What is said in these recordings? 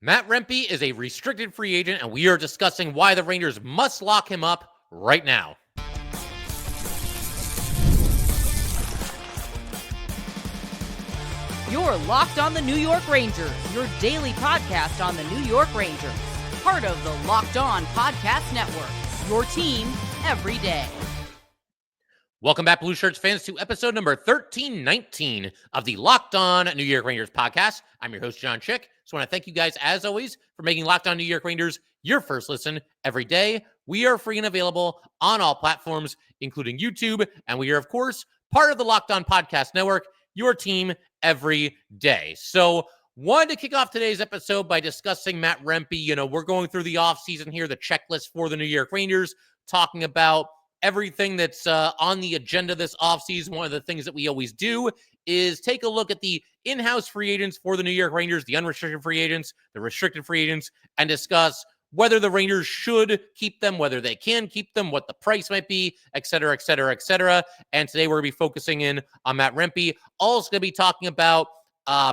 Matt Rempe is a restricted free agent, and we are discussing why the Rangers must lock him up right now. You're Locked on the New York Rangers, your daily podcast on the New York Rangers. Part of the Locked On Podcast Network, your team every day. Welcome back, Blue Shirts fans, to episode number 1319 of the Locked On New York Rangers podcast. I'm your host, Jon Chik. So I want to thank you guys, as always, for making Locked On New York Rangers your first listen every day. We are free and available on all platforms, including YouTube, and we are, of course, part of the Locked On Podcast Network, your team every day. So wanted to kick off today's episode by discussing Matt Rempe. We're going through the offseason here, the checklist for the New York Rangers, talking about everything that's on the agenda this offseason. One of the things that we always do is take a look at the in-house free agents for the New York Rangers, the unrestricted free agents, the restricted free agents, and discuss whether the Rangers should keep them, whether they can keep them, what the price might be, et cetera, et cetera, et cetera. And today we're going to be focusing in on Matt Rempe. Also going to be talking about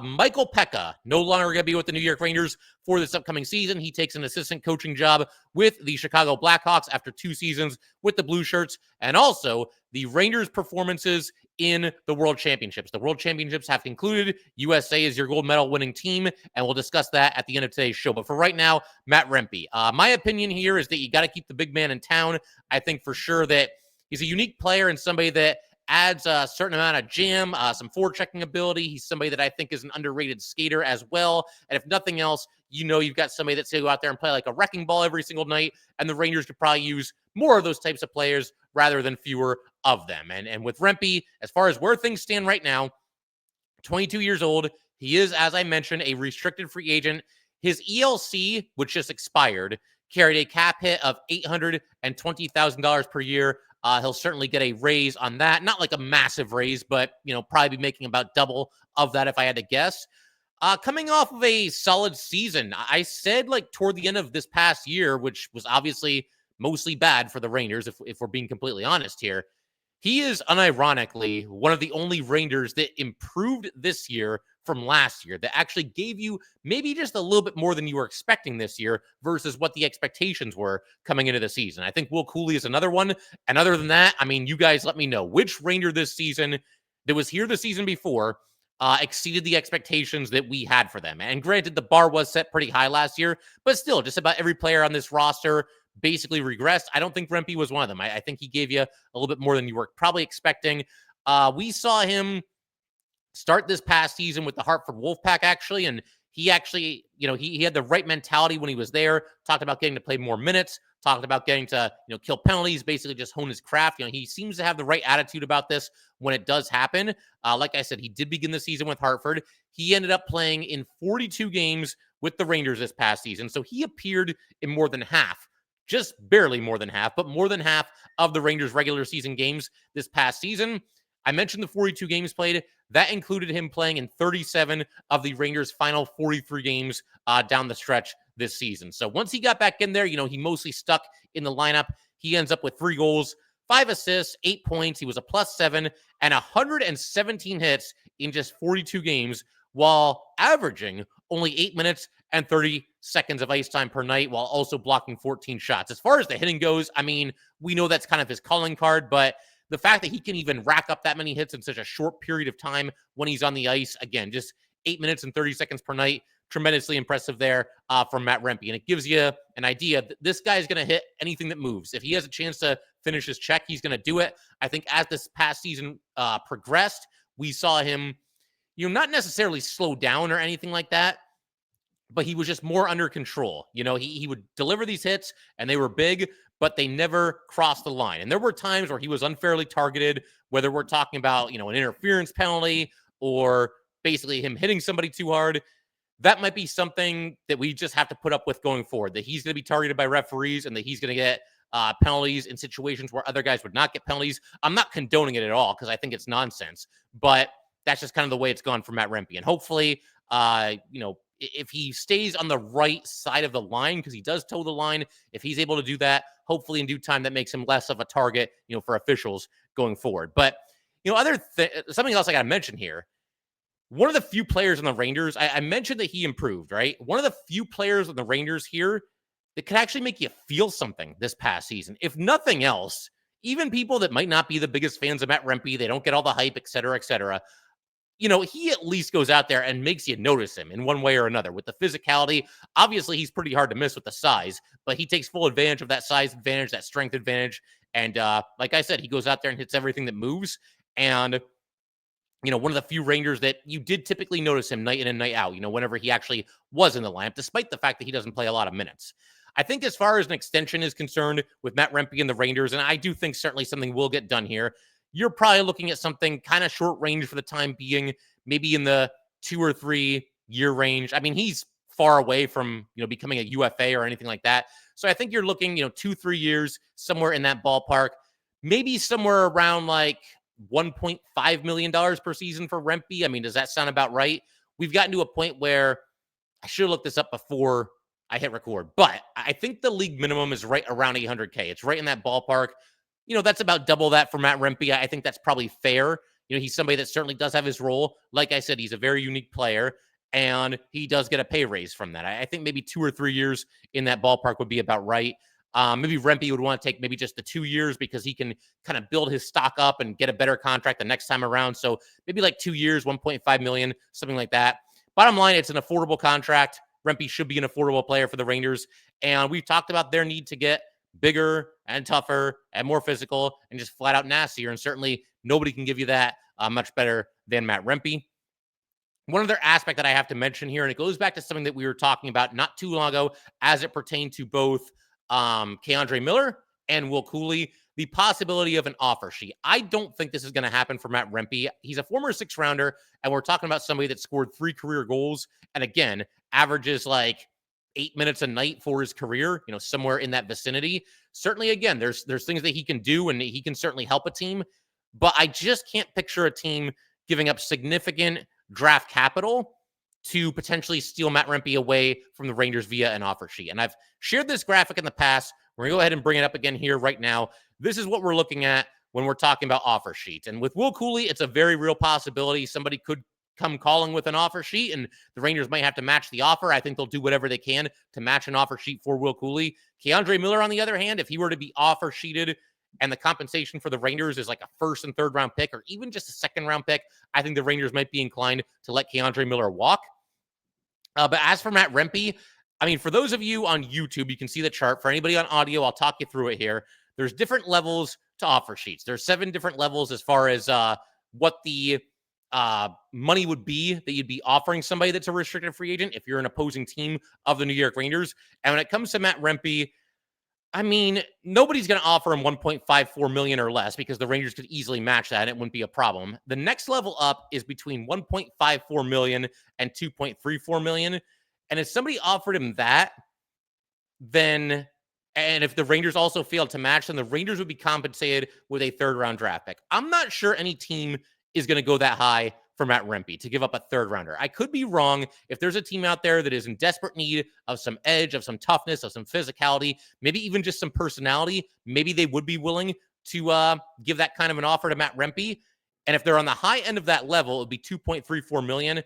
Michael Peca, no longer going to be with the New York Rangers for this upcoming season. He takes an assistant coaching job with the Chicago Blackhawks after 2 seasons with the Blue Shirts, and also the Rangers' performances in the World Championships. The World Championships have concluded. USA is your gold medal winning team, and we'll discuss that at the end of today's show. But for right now, Matt Rempe. My opinion here is that you got to keep the big man in town. I think for sure that he's a unique player and somebody that adds a certain amount of jam, some forechecking ability. He's somebody that I think is an underrated skater as well. And if nothing else, you've got somebody that's going to go out there and play like a wrecking ball every single night. And the Rangers could probably use more of those types of players rather than fewer of them. And with Rempe, as far as where things stand right now, 22 years old, he is, as I mentioned, a restricted free agent. His ELC, which just expired, carried a cap hit of $820,000 per year. He'll certainly get a raise on that. Not like a massive raise, but, probably be making about double of that if I had to guess. Coming off of a solid season, I said toward the end of this past year, which was obviously mostly bad for the Rangers, if we're being completely honest here, he is unironically one of the only Rangers that improved this year from last year, that actually gave you maybe just a little bit more than you were expecting this year versus what the expectations were coming into the season. I think Will Cuylle is another one. And other than that, you guys let me know which Ranger this season that was here the season before exceeded the expectations that we had for them. And granted, the bar was set pretty high last year, but still, just about every player on this roster basically regressed. I don't think Rempe was one of them. I think he gave you a little bit more than you were probably expecting. We saw him start this past season with the Hartford Wolfpack, actually, and he actually, he had the right mentality when he was there. Talked about getting to play more minutes, talked about getting to, kill penalties, basically just hone his craft. He seems to have the right attitude about this when it does happen. Like I said, he did begin the season with Hartford. He ended up playing in 42 games with the Rangers this past season, so he appeared in more than half, just barely more than half, but more than half of the Rangers' regular season games this past season. I mentioned the 42 games played. That included him playing in 37 of the Rangers' final 43 games down the stretch this season. So once he got back in there, he mostly stuck in the lineup. He ends up with 3 goals, 5 assists, 8 points. He was a +7 and 117 hits in just 42 games, while averaging only 8 minutes and 30 seconds of ice time per night, while also blocking 14 shots. As far as the hitting goes, we know that's kind of his calling card, but the fact that he can even rack up that many hits in such a short period of time when he's on the ice, again, just 8 minutes and 30 seconds per night, tremendously impressive there from Matt Rempe. And it gives you an idea that this guy is going to hit anything that moves. If he has a chance to finish his check, he's going to do it. I think as this past season progressed, we saw him, not necessarily slow down or anything like that, but he was just more under control. He would deliver these hits, and they were big, but they never crossed the line. And there were times where he was unfairly targeted, whether we're talking about, an interference penalty or basically him hitting somebody too hard. That might be something that we just have to put up with going forward, that he's going to be targeted by referees and that he's going to get penalties in situations where other guys would not get penalties. I'm not condoning it at all because I think it's nonsense, but that's just kind of the way it's gone for Matt Rempe. And hopefully, if he stays on the right side of the line, because he does toe the line, if he's able to do that, hopefully in due time, that makes him less of a target, for officials going forward. But, something else I got to mention here. one of the few players on the Rangers, I mentioned that he improved, right? One of the few players on the Rangers here that could actually make you feel something this past season. If nothing else, even people that might not be the biggest fans of Matt Rempe, they don't get all the hype, et cetera, et cetera. He at least goes out there and makes you notice him in one way or another with the physicality. Obviously, he's pretty hard to miss with the size, but he takes full advantage of that size advantage, that strength advantage. And like I said, he goes out there and hits everything that moves. And one of the few Rangers that you did typically notice him night in and night out, whenever he actually was in the lineup, despite the fact that he doesn't play a lot of minutes. I think as far as an extension is concerned with Matt Rempe and the Rangers, and I do think certainly something will get done here, you're probably looking at something kind of short range for the time being, maybe in the 2 or 3 year range. I mean, he's far away from, becoming a UFA or anything like that. So I think you're looking, 2-3 years, somewhere in that ballpark, maybe somewhere around like $1.5 million per season for Rempe. I mean, does that sound about right? We've gotten to a point where I should have looked this up before I hit record, but I think the league minimum is right around 800K. It's right in that ballpark. That's about double that for Matt Rempe. I think that's probably fair. He's somebody that certainly does have his role. Like I said, he's a very unique player, and he does get a pay raise from that. I think maybe 2 or 3 years in that ballpark would be about right. Maybe Rempe would want to take maybe just the 2 years because he can kind of build his stock up and get a better contract the next time around. So maybe like 2 years, 1.5 million, something like that. Bottom line, it's an affordable contract. Rempe should be an affordable player for the Rangers. And we've talked about their need to get bigger and tougher and more physical and just flat out nastier. And certainly nobody can give you that much better than Matt Rempe. One other aspect that I have to mention here, and it goes back to something that we were talking about not too long ago as it pertained to both K'Andre Miller and Will Cuylle, the possibility of an offer sheet. I don't think this is going to happen for Matt Rempe. He's a former 6th-rounder, and we're talking about somebody that scored 3 career goals and, again, averages like 8 minutes a night for his career, somewhere in that vicinity. Certainly, again, there's things that he can do, and he can certainly help a team, but I just can't picture a team giving up significant draft capital to potentially steal Matt Rempe away from the Rangers via an offer sheet. And I've shared this graphic in the past. We're going to go ahead and bring it up again here right now. This is what we're looking at when we're talking about offer sheets. And with Will Cuylle, it's a very real possibility. Somebody could come calling with an offer sheet, and the Rangers might have to match the offer. I think they'll do whatever they can to match an offer sheet for Will Cuylle. K'Andre Miller, on the other hand, if he were to be offer sheeted and the compensation for the Rangers is like a 1st and 3rd round pick or even just a 2nd round pick, I think the Rangers might be inclined to let K'Andre Miller walk. But as for Matt Rempe, I mean, for those of you on YouTube, you can see the chart. For anybody on audio, I'll talk you through it here. There's different levels to offer sheets. There's 7 different levels as far as what the money would be that you'd be offering somebody that's a restricted free agent if you're an opposing team of the New York Rangers. And when it comes to Matt Rempe, I mean, nobody's going to offer him $1.54 million or less because the Rangers could easily match that and it wouldn't be a problem. The next level up is between $1.54 million and $2.34 million. And if somebody offered him that, then, and if the Rangers also failed to match, then the Rangers would be compensated with a 3rd round draft pick. I'm not sure any team is going to go that high for Matt Rempe to give up a 3rd rounder. I could be wrong. If there's a team out there that is in desperate need of some edge, of some toughness, of some physicality, maybe even just some personality, maybe they would be willing to give that kind of an offer to Matt Rempe. And if they're on the high end of that level, it would be $2.34 million.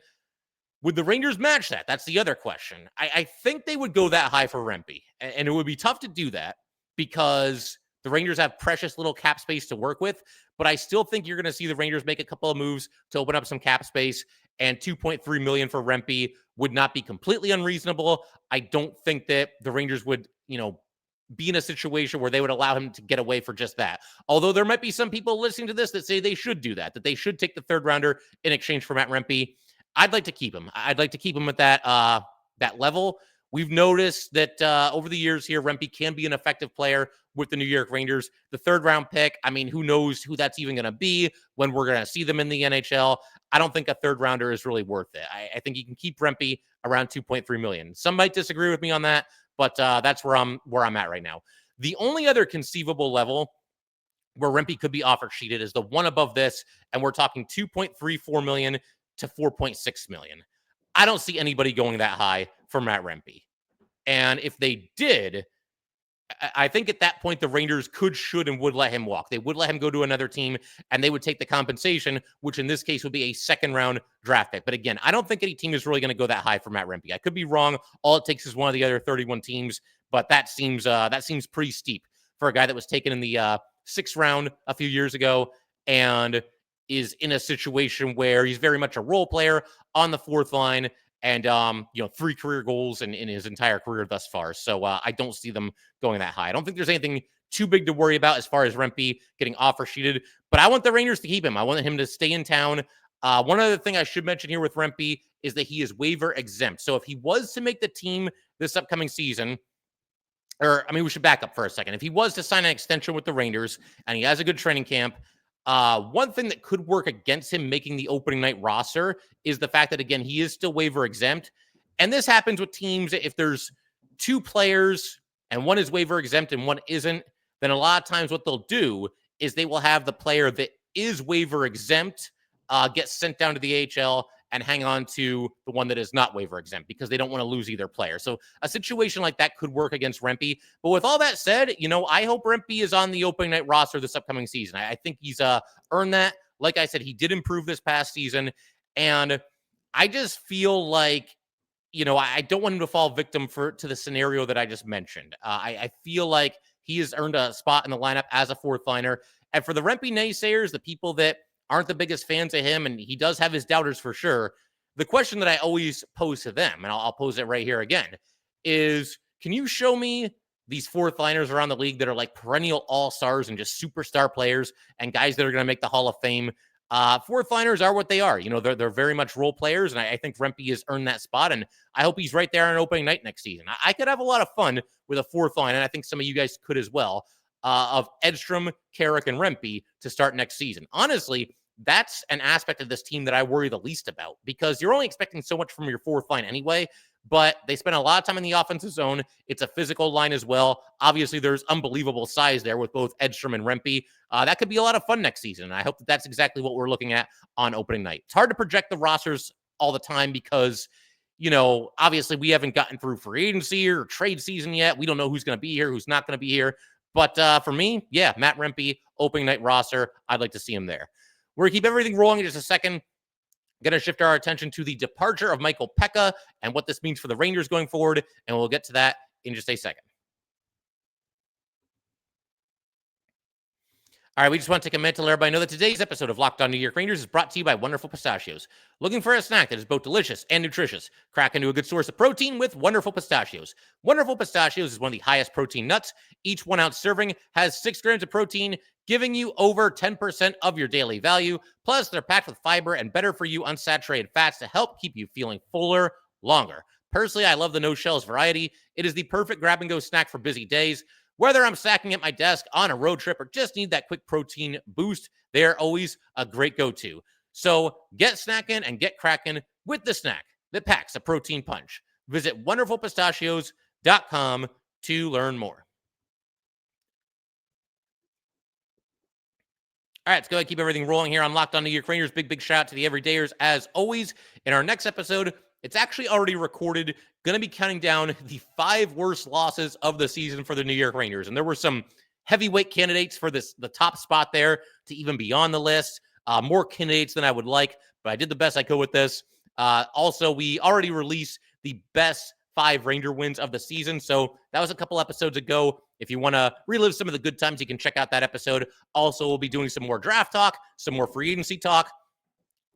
Would the Rangers match that? That's the other question. I think they would go that high for Rempe. And it would be tough to do that because the Rangers have precious little cap space to work with, but I still think you're going to see the Rangers make a couple of moves to open up some cap space, and $2.3 million for Rempe would not be completely unreasonable. I don't think that the Rangers would, be in a situation where they would allow him to get away for just that. Although there might be some people listening to this that say they should do that they should take the 3rd rounder in exchange for Matt Rempe. I'd like to keep him. I'd like to keep him at that level. We've noticed that over the years here, Rempe can be an effective player with the New York Rangers. The 3rd round pick, I mean, who knows who that's even going to be when we're going to see them in the NHL. I don't think a 3rd rounder is really worth it. I think you can keep Rempe around $2.3 million. Some might disagree with me on that, but that's where I'm at right now. The only other conceivable level where Rempe could be offer sheeted is the one above this, and we're talking $2.34 million to $4.6 million. I don't see anybody going that high for Matt Rempe. And if they did, I think at that point, the Rangers could, should, and would let him walk. They would let him go to another team, and they would take the compensation, which in this case would be a second-round draft pick. But again, I don't think any team is really going to go that high for Matt Rempe. I could be wrong. All it takes is one of the other 31 teams, but that seems pretty steep for a guy that was taken in the sixth round a few years ago and is in a situation where he's very much a role player on the fourth line. And, 3 career goals in his entire career thus far. So I don't see them going that high. I don't think there's anything too big to worry about as far as Rempe getting offer sheeted, but I want the Rangers to keep him. I want him to stay in town. One other thing I should mention here with Rempe is that he is waiver exempt. So if he was to make the team this upcoming season, we should back up for a second. If he was to sign an extension with the Rangers and he has a good training camp, one thing that could work against him making the opening night roster is the fact that, again, he is still waiver exempt. And this happens with teams. If there's 2 players and one is waiver exempt and one isn't, then a lot of times what they'll do is they will have the player that is waiver exempt get sent down to the AHL and hang on to the one that is not waiver exempt because they don't want to lose either player. So a situation like that could work against Rempe. But with all that said, I hope Rempe is on the opening night roster this upcoming season. I think he's earned that. Like I said, he did improve this past season. And I just feel like, I don't want him to fall victim to the scenario that I just mentioned. I feel like he has earned a spot in the lineup as a fourth liner. And for the Rempe naysayers, the people that aren't the biggest fans of him, and he does have his doubters for sure, the question that I always pose to them, and I'll pose it right here again, is can you show me these fourth liners around the league that are like perennial all-stars and just superstar players and guys that are going to make the Hall of Fame? Fourth liners are what they are. They're very much role players, and I think Rempe has earned that spot, and I hope he's right there on opening night next season. I could have a lot of fun with a fourth line, and I think some of you guys could as well, of Edstrom, Carrick, and Rempe to start next season. Honestly, that's an aspect of this team that I worry the least about because you're only expecting so much from your fourth line anyway, but they spend a lot of time in the offensive zone. It's a physical line as well. Obviously, there's unbelievable size there with both Edstrom and Rempe. That could be a lot of fun next season, and I hope that that's exactly what we're looking at on opening night. It's hard to project the rosters all the time because, obviously we haven't gotten through free agency or trade season yet. We don't know who's going to be here, who's not going to be here. But for me, yeah, Matt Rempe, opening night roster, I'd like to see him there. We're going to keep everything rolling in just a second. Going to shift our attention to the departure of Michael Peca and what this means for the Rangers going forward, and we'll get to that in just a second. All right, we just want to take a minute to let everybody know that today's episode of Locked On New York Rangers is brought to you by Wonderful Pistachios. Looking for a snack that is both delicious and nutritious? Crack into a good source of protein with Wonderful Pistachios. Wonderful Pistachios is one of the highest protein nuts. Each 1 ounce serving has 6 grams of protein, giving you over 10% of your daily value. Plus, they're packed with fiber and better for you unsaturated fats to help keep you feeling fuller longer. Personally, I love the no shells variety. It is the perfect grab and go snack for busy days. Whether I'm stacking at my desk on a road trip or just need that quick protein boost, they're always a great go-to. So get snacking and get cracking with the snack that packs a protein punch. Visit wonderfulpistachios.com to learn more. All right, let's go ahead and keep everything rolling here on Locked On New York Rangers. Big shout out to the everydayers as always. In our next episode, it's actually already recorded. Going to be counting down the 5 worst losses of the season for the New York Rangers. And there were some heavyweight candidates for the top spot there to even be on the list. More candidates than I would like, but I did the best I could with this. Also, we already released the best 5 Ranger wins of the season. So that was a couple episodes ago. If you want to relive some of the good times, you can check out that episode. Also, we'll be doing some more draft talk, some more free agency talk,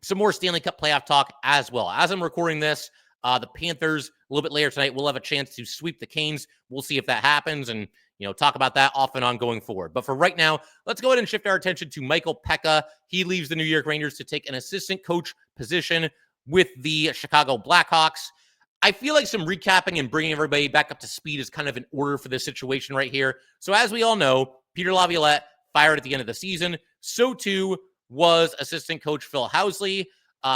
some more Stanley Cup playoff talk as well. As I'm recording this, the Panthers, a little bit later tonight, will have a chance to sweep the Canes. We'll see if that happens and, talk about that off and on going forward. But for right now, let's go ahead and shift our attention to Michael Peca. He leaves the New York Rangers to take an assistant coach position with the Chicago Blackhawks. I feel like some recapping and bringing everybody back up to speed is kind of in order for this situation right here. So as we all know, Peter Laviolette fired at the end of the season. So too was assistant coach Phil Housley.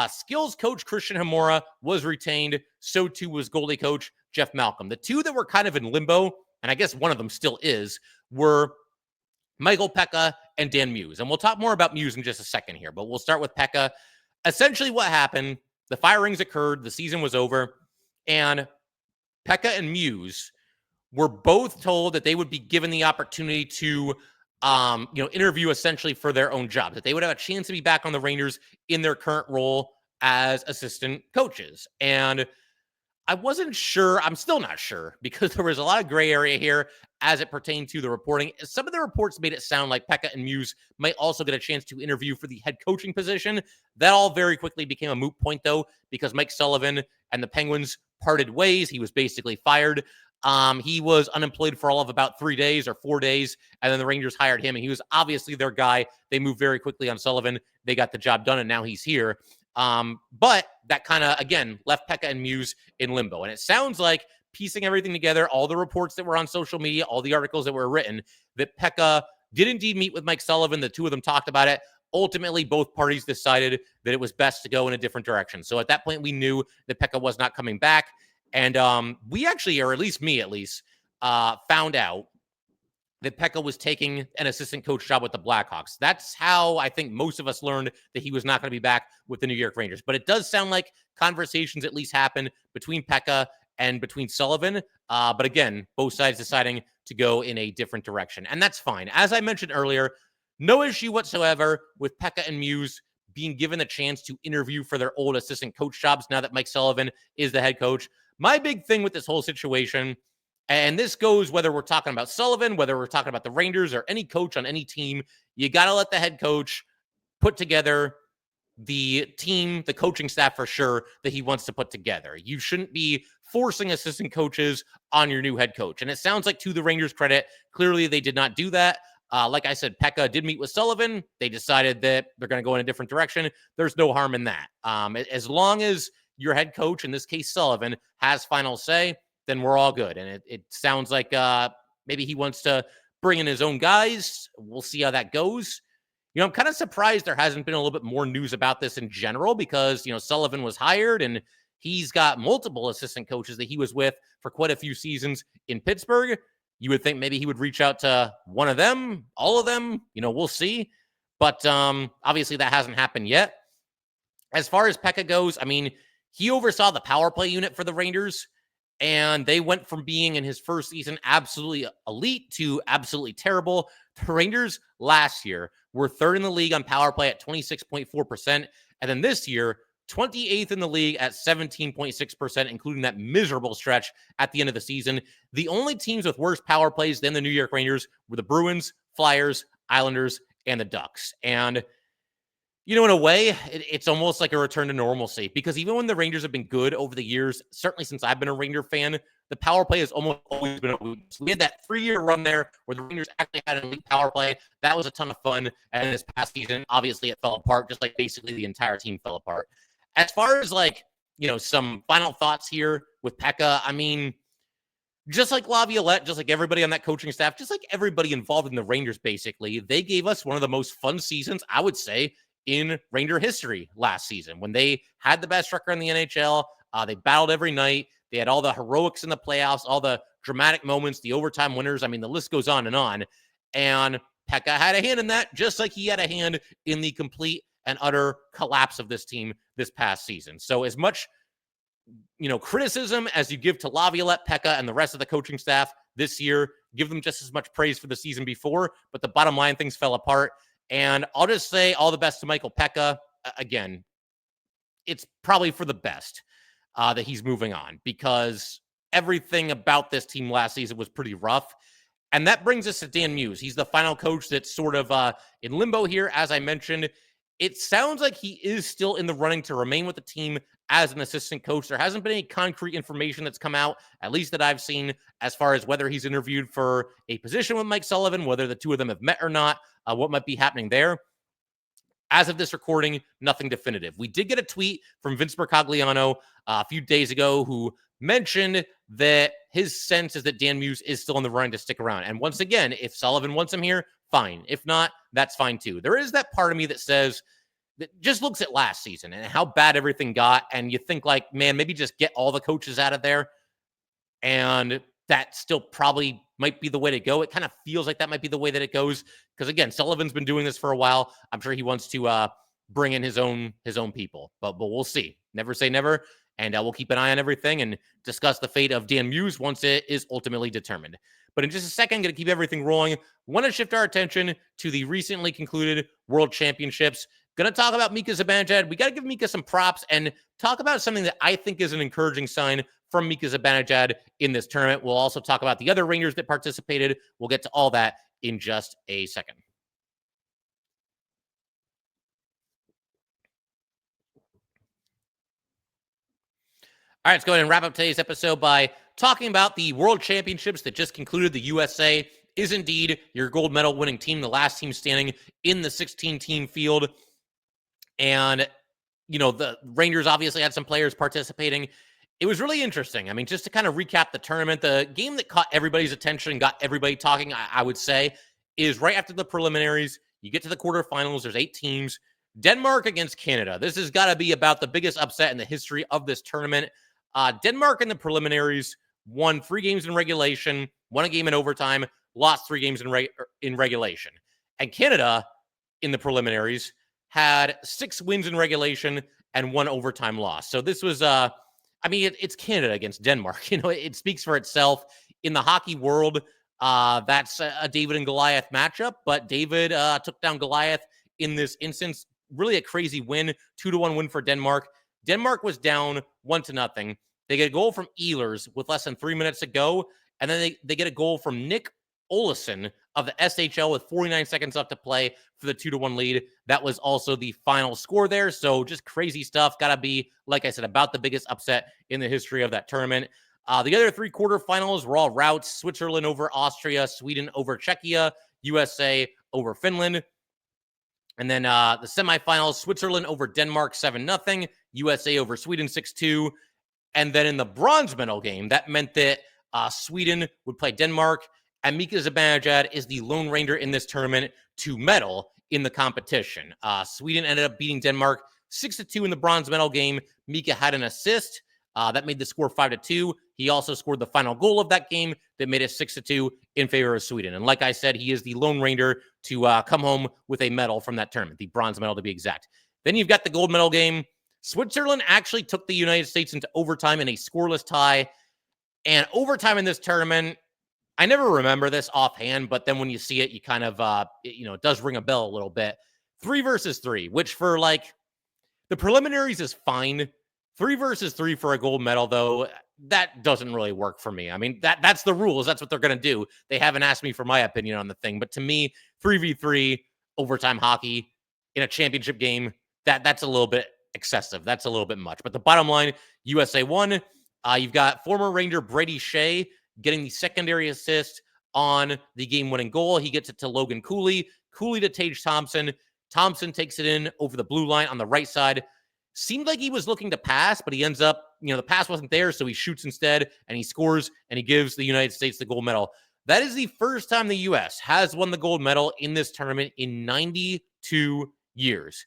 Skills coach Christian Hamora was retained. So too was goalie coach Jeff Malcolm. The two that were kind of in limbo, and I guess one of them still is, were Michael Peca and Dan Muse. And we'll talk more about Muse in just a second here, but we'll start with Peca. Essentially what happened, the firings occurred, the season was over, and Peca and Muse were both told that they would be given the opportunity to interview essentially for their own jobs, that they would have a chance to be back on the Rangers in their current role as assistant coaches. And I wasn't sure. I'm still not sure because there was a lot of gray area here as it pertained to the reporting. Some of the reports made it sound like Peca and Muse might also get a chance to interview for the head coaching position. That all very quickly became a moot point, though, because Mike Sullivan and the Penguins parted ways. He was basically fired. He was unemployed for all of about 3 days or 4 days, and then the Rangers hired him, and he was obviously their guy. They moved very quickly on Sullivan. They got the job done, and now he's here. But that kind of, again, left Peca and Muse in limbo. And it sounds like, piecing everything together, all the reports that were on social media, all the articles that were written, that Peca did indeed meet with Mike Sullivan. The two of them talked about it. Ultimately, both parties decided that it was best to go in a different direction. So at that point, we knew that Peca was not coming back. And we actually, or at least me found out that Peca was taking an assistant coach job with the Blackhawks. That's how I think most of us learned that he was not going to be back with the New York Rangers. But it does sound like conversations at least happened between Peca and between Sullivan. But again, both sides deciding to go in a different direction. And that's fine. As I mentioned earlier, no issue whatsoever with Peca and Muse being given the chance to interview for their old assistant coach jobs now that Mike Sullivan is the head coach. My big thing with this whole situation, and this goes whether we're talking about Sullivan, whether we're talking about the Rangers or any coach on any team, you got to let the head coach put together the team, the coaching staff for sure that he wants to put together. You shouldn't be forcing assistant coaches on your new head coach. And it sounds like, to the Rangers' credit, clearly they did not do that. Like I said, Peca did meet with Sullivan. They decided that they're going to go in a different direction. There's no harm in that. As long as your head coach, in this case Sullivan, has final say, then we're all good. And it sounds like maybe he wants to bring in his own guys. We'll see how that goes. I'm kind of surprised there hasn't been a little bit more news about this in general because, Sullivan was hired and he's got multiple assistant coaches that he was with for quite a few seasons in Pittsburgh. You would think maybe he would reach out to one of them, all of them, we'll see. But obviously that hasn't happened yet. As far as Peca goes, he oversaw the power play unit for the Rangers, and they went from being, in his first season, absolutely elite to absolutely terrible. The Rangers last year were third in the league on power play at 26.4%. And then this year, 28th in the league at 17.6%, including that miserable stretch at the end of the season. The only teams with worse power plays than the New York Rangers were the Bruins, Flyers, Islanders, and the Ducks. And in a way, it's almost like a return to normalcy because even when the Rangers have been good over the years, certainly since I've been a Ranger fan, the power play has almost always been a weakness. We had that 3-year run there where the Rangers actually had an elite power play. That was a ton of fun. And this past season, obviously, it fell apart, just like basically the entire team fell apart. As far as some final thoughts here with Peca, just like Laviolette, just like everybody on that coaching staff, just like everybody involved in the Rangers, basically, they gave us one of the most fun seasons, I would say, in Ranger history last season when they had the best record in the NHL. They battled every night. They had all the heroics in the playoffs, all the dramatic moments, the overtime winners. The list goes on. And Peca had a hand in that, just like he had a hand in the complete and utter collapse of this team this past season. So as much, criticism as you give to Laviolette, Peca, and the rest of the coaching staff this year, give them just as much praise for the season before. But the bottom line, things fell apart. And I'll just say all the best to Michael Peca. Again, it's probably for the best that he's moving on because everything about this team last season was pretty rough. And that brings us to Dan Muse. He's the final coach that's sort of in limbo here. As I mentioned, it sounds like he is still in the running to remain with the team as an assistant coach. There hasn't been any concrete information that's come out, at least that I've seen, as far as whether he's interviewed for a position with Mike Sullivan, whether the two of them have met or not, what might be happening there. As of this recording, nothing definitive. We did get a tweet from Vince Mercogliano a few days ago who mentioned that his sense is that Dan Muse is still in the running to stick around. And once again, if Sullivan wants him here, fine. If not, that's fine too. There is that part of me that says, that just looks at last season and how bad everything got. And you think like, man, maybe just get all the coaches out of there. And that still probably might be the way to go. It kind of feels like that might be the way that it goes. Because again, Sullivan's been doing this for a while. I'm sure he wants to bring in his own people, but we'll see. Never say never. And we'll keep an eye on everything and discuss the fate of Dan Muse once it is ultimately determined. But in just a second, I'm going to keep everything rolling. Want to shift our attention to the recently concluded World Championships. Going to talk about Mika Zibanejad. We got to give Mika some props and talk about something that I think is an encouraging sign from Mika Zibanejad in this tournament. We'll also talk about the other Rangers that participated. We'll get to all that in just a second. All right, let's go ahead and wrap up today's episode by talking about the World Championships that just concluded. The USA is indeed your gold medal winning team, the last team standing in the 16-team field. And, you know, the Rangers obviously had some players participating. It was really interesting. I mean, just to kind of recap the tournament, the game that caught everybody's attention and got everybody talking, I would say, is right after the preliminaries. You get to the quarterfinals. There's 8 teams. Denmark against Canada. This has got to be about the biggest upset in the history of this tournament. Denmark in the preliminaries won 3 games in regulation, won a game in overtime, lost 3 games in regulation. And Canada in the preliminaries had 6 wins in regulation and 1 overtime loss. So this was, it's Canada against Denmark. You know, it speaks for itself. In the hockey world, that's a David and Goliath matchup, but David took down Goliath in this instance. Really a crazy win, 2-1 win for Denmark. Denmark was down 1-0. They get a goal from Ehlers with less than 3 minutes to go, and then they get a goal from Nick Olsson of the SHL with 49 seconds left to play for the 2-1 lead. That was also the final score there. So just crazy stuff. Got to be, like I said, about the biggest upset in the history of that tournament. The other 3 quarterfinals were all routes: Switzerland over Austria, Sweden over Czechia, USA over Finland. And then the semifinals, Switzerland over Denmark 7-0, USA over Sweden 6-2. And then in the bronze medal game, that meant that Sweden would play Denmark, and Mika Zibanejad is the lone ranger in this tournament to medal in the competition. Sweden ended up beating Denmark 6-2 in the bronze medal game. Mika had an assist. That made the score 5-2. He also scored the final goal of that game that made it 6-2 in favor of Sweden. And like I said, he is the lone ranger to come home with a medal from that tournament, the bronze medal to be exact. Then you've got the gold medal game. Switzerland actually took the United States into overtime in a scoreless tie. And overtime in this tournament, I never remember this offhand, but then when you see it, you kind of, it does ring a bell a little bit. 3 versus 3, which for like the preliminaries is fine. 3 versus 3 for a gold medal, though, that doesn't really work for me. I mean, that's the rules. That's what they're going to do. They haven't asked me for my opinion on the thing. But to me, 3v3 overtime hockey in a championship game, that's a little bit excessive. That's a little bit much. But the bottom line, USA won. You've got former Ranger Brady Shea getting the secondary assist on the game-winning goal. He gets it to Logan Cuylle. Cuylle to Tage Thompson. Thompson takes it in over the blue line on the right side. Seemed like he was looking to pass, but he ends up, the pass wasn't there, so he shoots instead, and he scores, and he gives the United States the gold medal. That is the first time the U.S. has won the gold medal in this tournament in 92 years.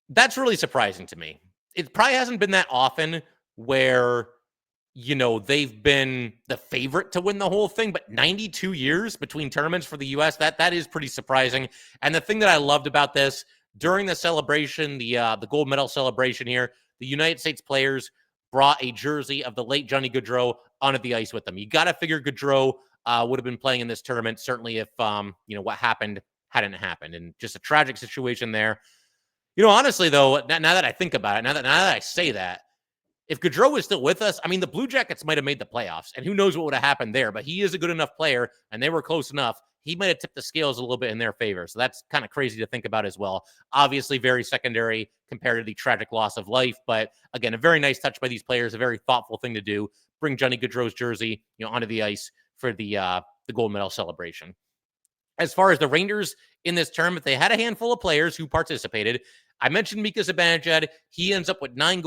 That's really surprising to me. It probably hasn't been that often where, they've been the favorite to win the whole thing, but 92 years between tournaments for the U.S., that is pretty surprising. And the thing that I loved about this, during the celebration, the gold medal celebration here, the United States players brought a jersey of the late Johnny Gaudreau onto the ice with them. You got to figure Gaudreau would have been playing in this tournament, certainly if, what happened hadn't happened. And just a tragic situation there. Honestly, though, now that I think about it, now that I say that, if Gaudreau was still with us, the Blue Jackets might have made the playoffs, and who knows what would have happened there. But he is a good enough player, and they were close enough. He might have tipped the scales a little bit in their favor. So that's kind of crazy to think about as well. Obviously, very secondary compared to the tragic loss of life. But again, a very nice touch by these players, a very thoughtful thing to do. Bring Johnny Gaudreau's jersey, onto the ice for the gold medal celebration. As far as the Rangers in this tournament, they had a handful of players who participated. I mentioned Mika Zibanejad. He ends up with 9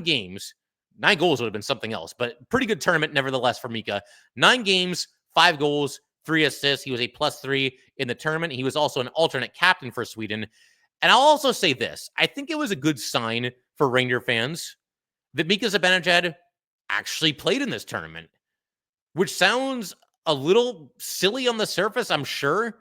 games. 9 goals would have been something else, but pretty good tournament nevertheless for Mika. 9 games, 5 goals, 3 assists. He was a +3 in the tournament. He was also an alternate captain for Sweden. And I'll also say this. I think it was a good sign for Ranger fans that Mika Zibanejad actually played in this tournament, which sounds a little silly on the surface, I'm sure.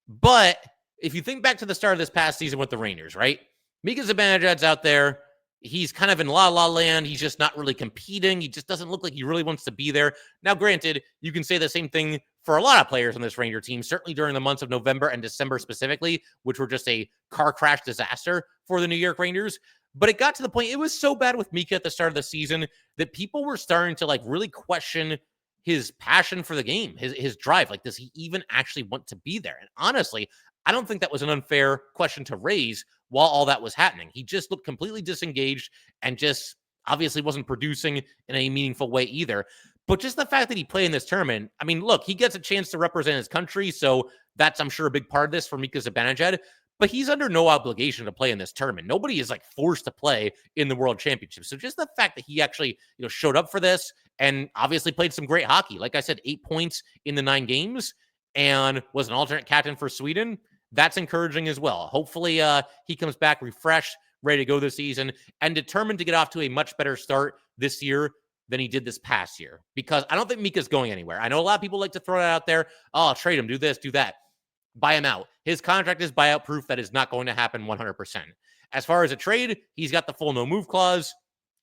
But if you think back to the start of this past season with the Rangers, right? Mika Zibanejad's out there. he's kind of in la land. He's just not really competing. He just doesn't look like he really wants to be there. Now, granted, you can say the same thing for a lot of players on this Ranger team, certainly during the months of November and December specifically, which were just a car crash disaster for the New York Rangers. But it got to the point, it was so bad with Mika at the start of the season that people were starting to like really question his passion for the game, his drive. Like, does he even actually want to be there? And honestly, I don't think that was an unfair question to raise while all that was happening. He just looked completely disengaged and just obviously wasn't producing in a meaningful way either. But just the fact that he played in this tournament, I mean, look, he gets a chance to represent his country. So that's, I'm sure, a big part of this for Mika Zibanejad. But he's under no obligation to play in this tournament. Nobody is like forced to play in the World Championship. So just the fact that he actually, showed up for this and obviously played some great hockey. Like I said, 8 points in the 9 games and was an alternate captain for Sweden. That's encouraging as well. Hopefully he comes back refreshed, ready to go this season, and determined to get off to a much better start this year than he did this past year. Because I don't think Mika's going anywhere. I know a lot of people like to throw it out there. Oh, trade him, do this, do that. Buy him out. His contract is buyout proof. That is not going to happen 100%. As far as a trade, he's got the full no move clause.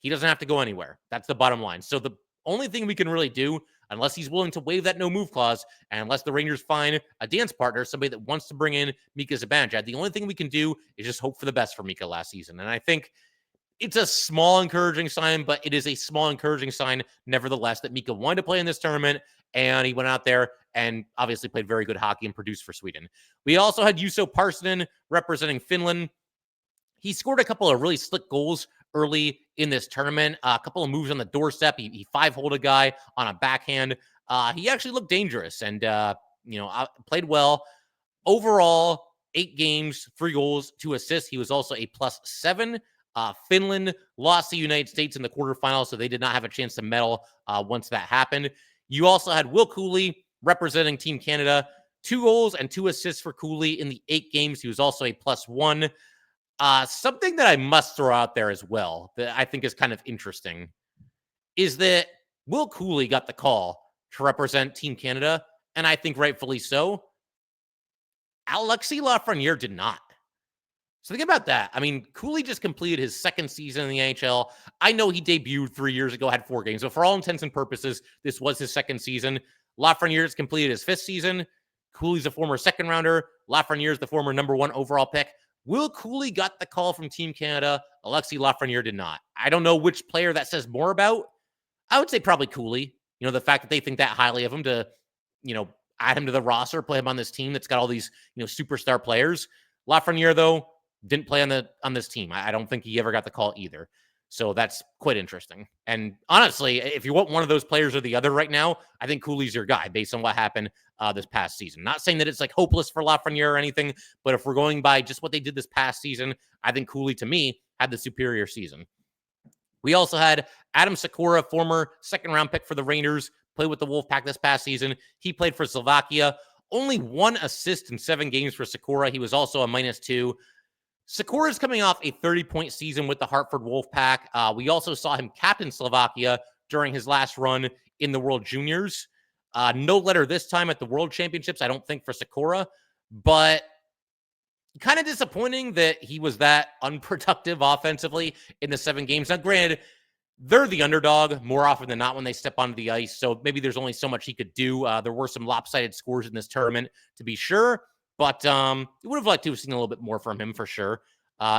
He doesn't have to go anywhere. That's the bottom line. So the only thing we can really do, unless he's willing to waive that no move clause, and unless the Rangers find a dance partner, somebody that wants to bring in Mika Zibanejad, the only thing we can do is just hope for the best for Mika last season. And I think it's a small encouraging sign, but it is a small encouraging sign, nevertheless, that Mika wanted to play in this tournament, and he went out there and obviously played very good hockey and produced for Sweden. We also had Juuso Parssinen representing Finland. He scored a couple of really slick goals early in this tournament. A couple of moves on the doorstep. He 5-holed a guy on a backhand. He actually looked dangerous and, played well. Overall, 8 games, 3 goals, 2 assists. He was also a +7. Finland lost the United States in the quarterfinals, so they did not have a chance to medal once that happened. You also had Will Cuylle representing Team Canada. 2 goals and 2 assists for Cuylle in the 8 games. He was also a +1. Something that I must throw out there as well that I think is kind of interesting is that Will Cuylle got the call to represent Team Canada, and I think rightfully so. Alexis Lafreniere did not. So think about that. I mean, Cuylle just completed his 2nd season in the NHL. I know he debuted 3 years ago, had 4 games. So for all intents and purposes, this was his 2nd season. Lafreniere has completed his 5th season. Cuylle's a former 2nd rounder. Lafreniere is the former number 1 overall pick. Will Cuylle got the call from Team Canada. Alexis Lafreniere did not. I don't know which player that says more about. I would say probably Cuylle. The fact that they think that highly of him to, add him to the roster, play him on this team that's got all these, superstar players. Lafreniere, though, didn't play on this team. I don't think he ever got the call either. So that's quite interesting. And honestly, if you want one of those players or the other right now, I think Cuylle's your guy based on what happened this past season. Not saying that it's like hopeless for Lafreniere or anything, but if we're going by just what they did this past season, I think Cuylle, to me, had the superior season. We also had Adam Sykora, former 2nd-round pick for the Rangers, played with the Wolfpack this past season. He played for Slovakia. Only 1 assist in 7 games for Sykora. He was also a -2. Sykora is coming off a 30-point season with the Hartford Wolfpack. We also saw him captain Slovakia during his last run in the World Juniors. No letter this time at the World Championships, I don't think, for Sykora, but kind of disappointing that he was that unproductive offensively in the 7 games. Now, granted, they're the underdog more often than not when they step onto the ice, so maybe there's only so much he could do. There were some lopsided scores in this tournament, to be sure, but would have liked to have seen a little bit more from him for sure.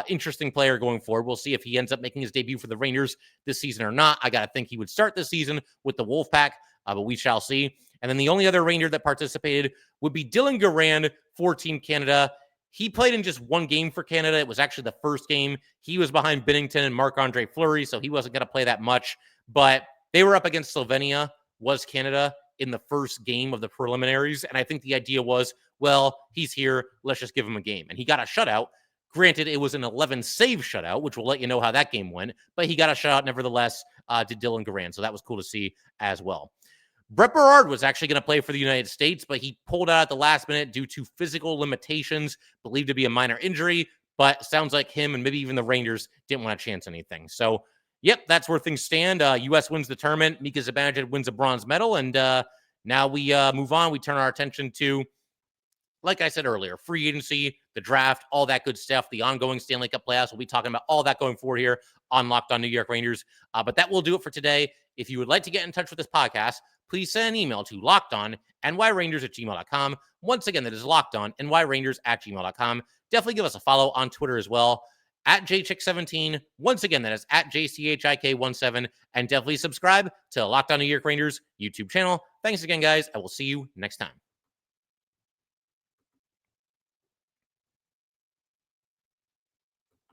Interesting player going forward. We'll see if he ends up making his debut for the Rangers this season or not. I got to think he would start this season with the Wolfpack, but we shall see. And then the only other Ranger that participated would be Dylan Garand for Team Canada. He played in just 1 game for Canada. It was actually the first game. He was behind Binnington and Marc-Andre Fleury, so he wasn't going to play that much. But they were up against Slovenia, was Canada, in the first game of the preliminaries. And I think the idea was, well, he's here. Let's just give him a game. And he got a shutout. Granted, it was an 11-save shutout, which will let you know how that game went. But he got a shutout nevertheless to Dylan Garand. So that was cool to see as well. Brett Berard was actually going to play for the United States, but he pulled out at the last minute due to physical limitations, believed to be a minor injury. But sounds like him and maybe even the Rangers didn't want to chance anything. So, yep, that's where things stand. U.S. wins the tournament. Mika Zibanejad wins a bronze medal. And now we move on. We turn our attention to, like I said earlier, free agency, the draft, all that good stuff, the ongoing Stanley Cup playoffs. We'll be talking about all that going forward here on Locked On New York Rangers. But that will do it for today. If you would like to get in touch with this podcast, please send an email to lockedonnyrangers@gmail.com. Once again, that is lockedonnyrangers@gmail.com. Definitely give us a follow on Twitter as well, at JChick17. Once again, that is at JCHIK17. And definitely subscribe to Locked On New York Rangers YouTube channel. Thanks again, guys. I will see you next time.